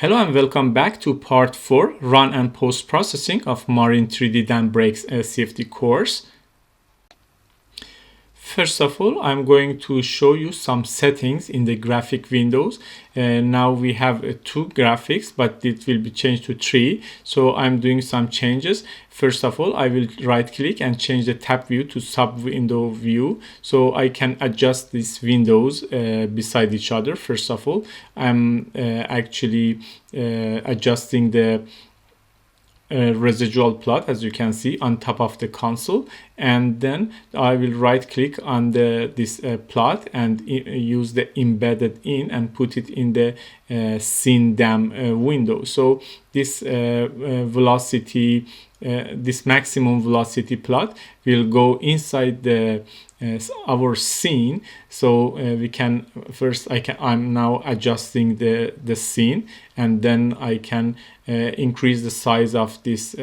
Hello and welcome back to part 4, Run and Post-Processing of Marin 3D Dam Breaks CFD course. First of all, I'm going to show you some settings in the graphic windows. Now we have two graphics, but it will be changed to 3. So I'm doing some changes. First of all, I will right click and change the tab view to sub window view. So I can adjust these windows beside each other. First of all, I'm actually adjusting the residual plot, as you can see, on top of the console, and then I will right click on this plot and use the embedded in and put it in the scene dam window. So this velocity, this maximum velocity plot will go inside the our scene. So we can first I'm now adjusting the scene, and then I can increase the size of this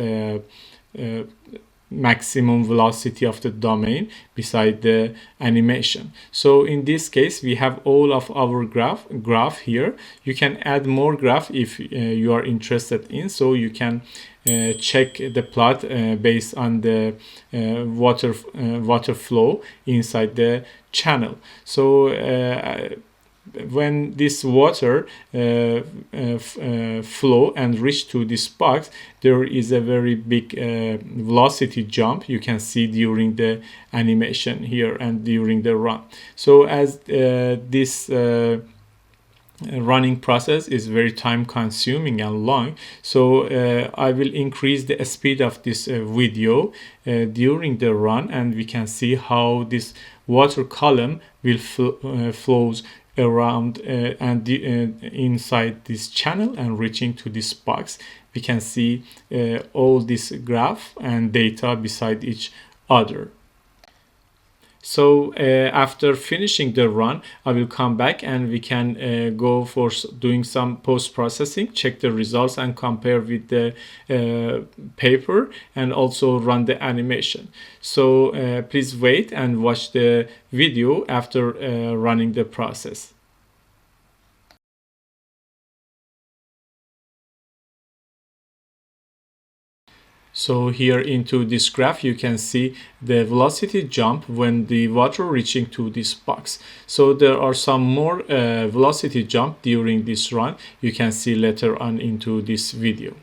maximum velocity of the domain beside the animation. So in this case, we have all of our graph here. You can add more graph if you are interested in. So you can check the plot based on the water flow inside the channel. So when this water flow and reach to this box, there is a very big velocity jump you can see during the animation here and during the run. So as this running process is very time consuming and long, so I will increase the speed of this video during the run, and we can see how this water column will flows around and inside this channel and reaching to this box. We can see all this graph and data beside each other. So after finishing the run, I will come back and we can go for doing some post-processing, check the results and compare with the paper, and also run the animation. So please wait and watch the video after running the process. So here into this graph, you can see the velocity jump when the water reaching to this box. So there are some more velocity jump during this run. You can see later on into this video.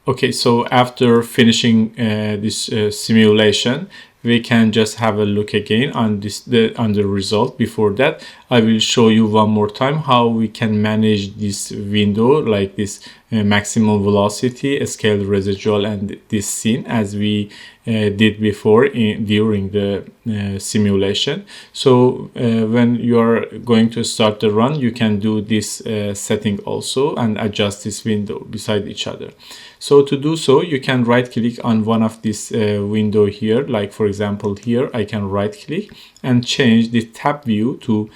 Okay, so after finishing this simulation, we can just have a look again on the result. Before that, I will show you one more time how we can manage this window, like this maximum velocity, scaled residual, and this scene, as we did before during the simulation. So when you are going to start the run, you can do this setting also and adjust this window beside each other. So to do so, you can right click on one of this window here, like for example here I can right click and change the tab view to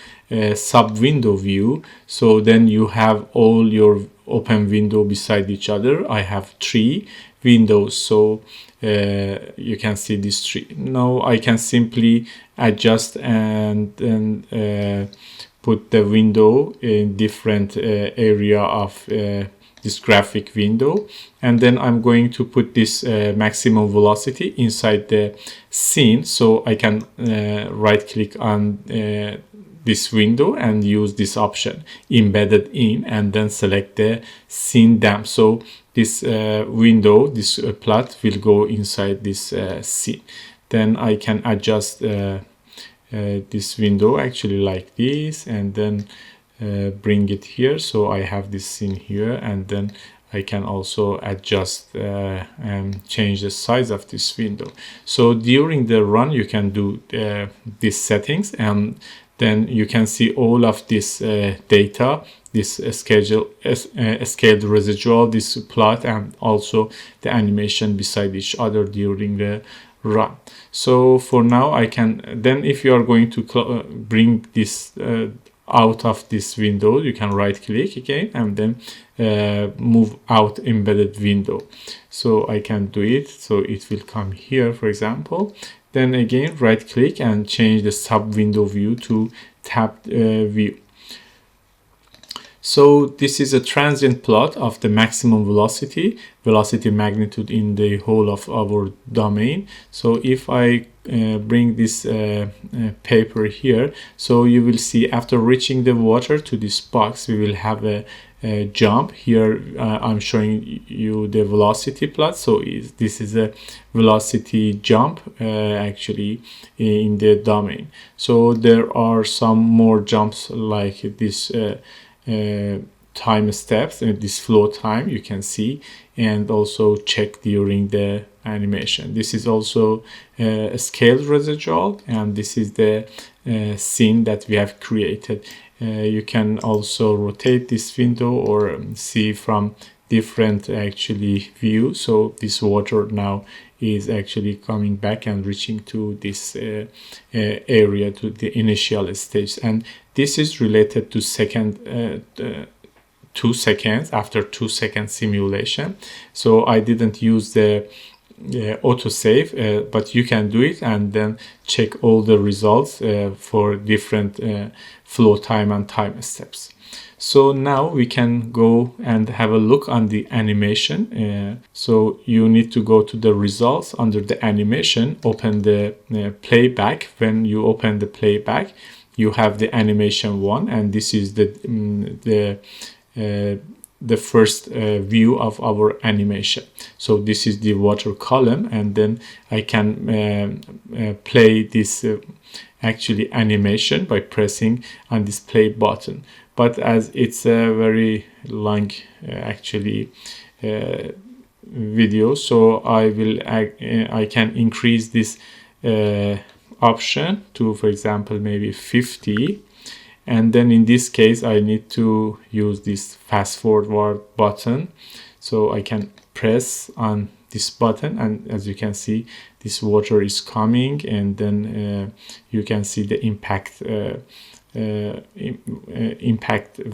sub window view. So then you have all your open window beside each other. I have 3 windows, so you can see these 3. Now I can simply adjust and then put the window in different area of this graphic window, and then I'm going to put this maximum velocity inside the scene. So I can right click on this window and use this option embedded in, and then select the scene damp. So this window, this plot will go inside this scene. Then I can adjust this window actually like this, and then bring it here. So I have this scene here, and then I can also adjust and change the size of this window. So during the run, you can do these settings, and then you can see all of this data, this scaled residual, this plot, and also the animation beside each other during the run. So for now, I can then, if you are going to bring this out of this window, you can right click again and then move out embedded window. So I can do it, so it will come here, for example. Then again right click and change the sub window view to tabbed view. So this is a transient plot of the maximum velocity magnitude in the whole of our domain. So if I bring this paper here, so you will see after reaching the water to this box, we will have a jump here. I'm showing you the velocity plot. So this is a velocity jump actually in the domain. So there are some more jumps like this time steps and this flow time you can see, and also check during the animation. This is also a scaled residual, and this is the scene that we have created. You can also rotate this window or see from different actually view. So this water now is actually coming back and reaching to this area, to the initial stage, and this is related to 2 seconds after 2 second simulation. So I didn't use the autosave, but you can do it and then check all the results for different flow time and time steps. So now we can go and have a look on the animation. So you need to go to the results under the animation, open the playback. When you open the playback, you have the animation 1, and this is the first view of our animation. So this is the water column, and then I can play this actually animation by pressing on this play button. But as it's a very long actually video, so I can increase this option to, for example, maybe 50. And then in this case, I need to use this fast forward button. So I can press on this button, and as you can see, this water is coming, and then you can see the impact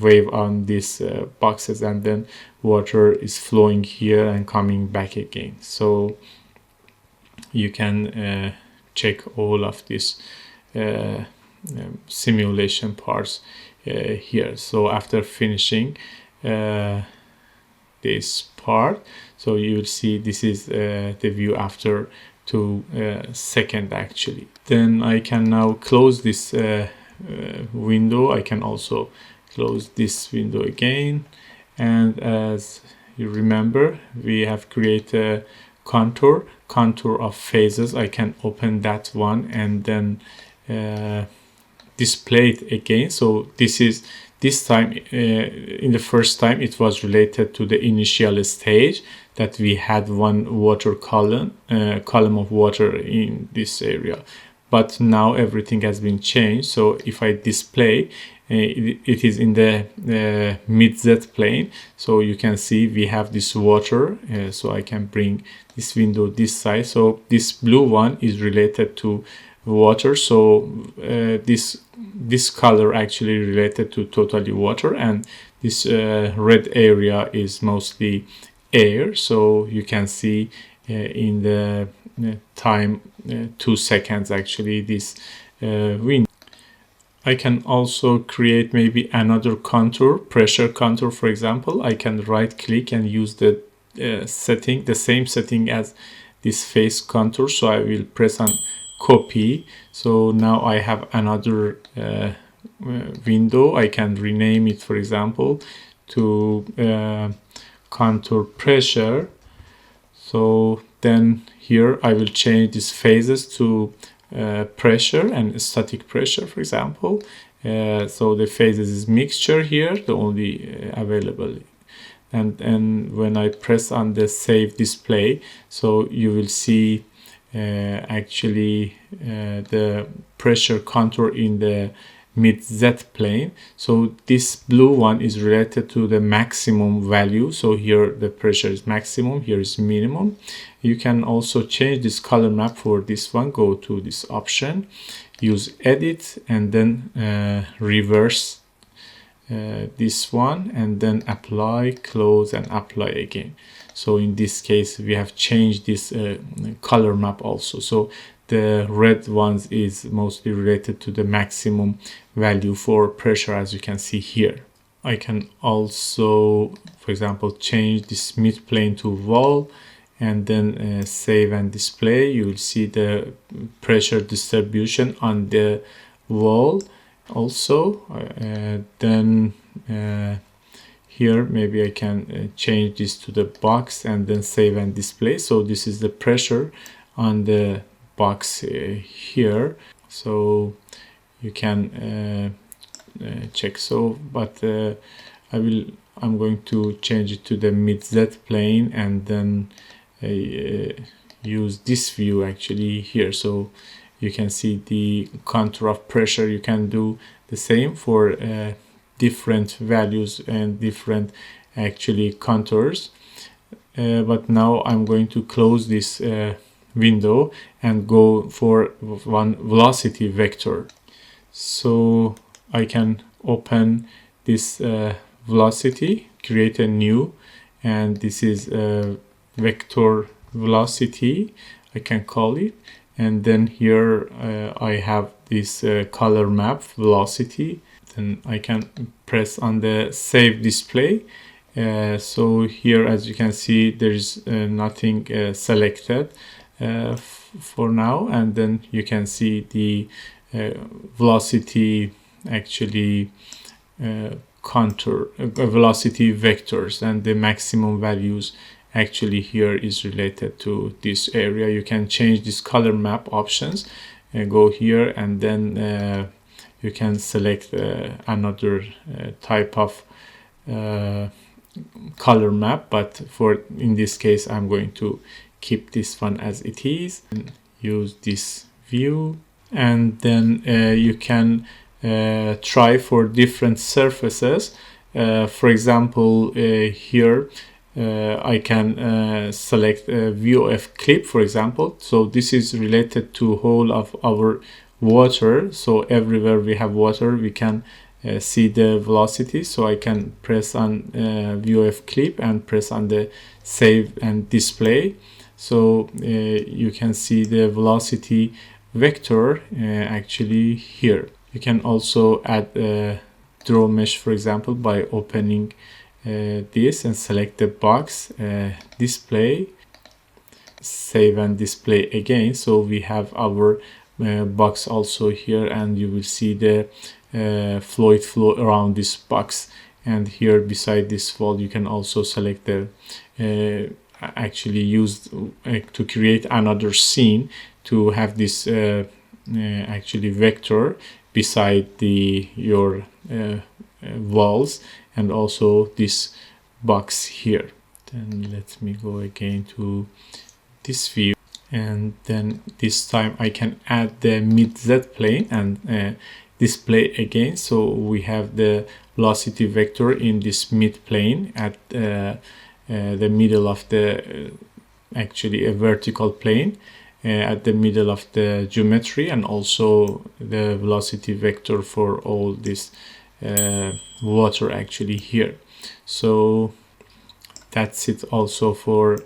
wave on these boxes, and then water is flowing here and coming back again. So you can check all of this simulation parts here. So after finishing this part, so you will see this is the view after 2 seconds actually. Then I can now close this window. I can also close this window again, and as you remember, we have created a contour of phases. I can open that one and then display it again. So this time in the first time it was related to the initial stage that we had one water column of water in this area, but now everything has been changed. So if I display, it is in the mid Z plane. So you can see we have this water. So I can bring this window this side. So this blue one is related to water. So this color actually related to totally water, and this red area is mostly air. So you can see in the time 2 seconds actually this window. I can also create maybe another contour, pressure contour, for example. I can right click and use the setting, the same setting as this face contour. So I will press on copy. So now I have another window. I can rename it, for example, to contour pressure. So then here I will change these phases to pressure and static pressure, for example. So the phases is mixture here, the only available. And when I press on the save display, so you will see actually the pressure contour in the mid Z plane. So this blue one is related to the maximum value. So here the pressure is maximum, here is minimum. You can also change this color map for this one. Go to this option, use edit, and then reverse this one, and then apply, close, and apply again. So in this case we have changed this color map also. So the red ones is mostly related to the maximum value for pressure, as you can see here. I can also, for example, change this mid plane to wall, and then save and display. You will see the pressure distribution on the wall also. Then here maybe I can change this to the box and then save and display. So this is the pressure on the box here. So you can check. So but I'm going to change it to the mid Z plane, and then use this view actually here. So you can see the contour of pressure. You can do the same for different values and different actually contours. But now I'm going to close this window and go for one velocity vector. So I can open this velocity, create a new, and this is vector velocity, I can call it. And then here I have this color map velocity. Then I can press on the save display. So here, as you can see, there is nothing selected for now. And then you can see the velocity actually contour, velocity vectors, and the maximum values actually here is related to this area. You can change this color map options and go here, and then you can select another type of color map, but for in this case I'm going to keep this one as it is and use this view. And then you can try for different surfaces. For example, here I can select a VOF clip, for example. So this is related to whole of our water. So everywhere we have water, we can see the velocity. So I can press on VOF clip and press on the save and display. So you can see the velocity vector actually here. You can also add a draw mesh, for example, by opening this and select the box, display, save and display again. So we have our box also here, and you will see the fluid flow around this box. and here beside this wall you can also select the actually use to create another scene to have this actually vector beside your walls, and also this box here. Then let me go again to this view, and then this time I can add the mid Z plane and display again. So we have the velocity vector in this mid plane at the middle of the actually a vertical plane at the middle of the geometry, and also the velocity vector for all this water actually here. So that's it also for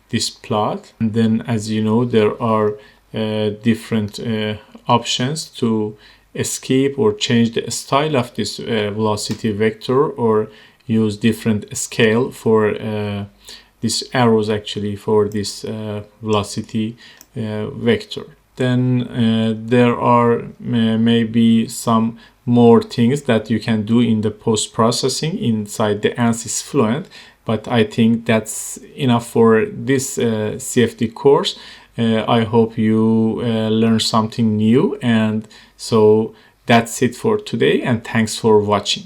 this plot. And then, as you know, there are different options to escape or change the style of this velocity vector, or use different scale for these arrows actually for this velocity vector. Then there are maybe some more things that you can do in the post-processing inside the Ansys Fluent, but I think that's enough for this CFD course. I hope you learned something new, and so that's it for today, and thanks for watching.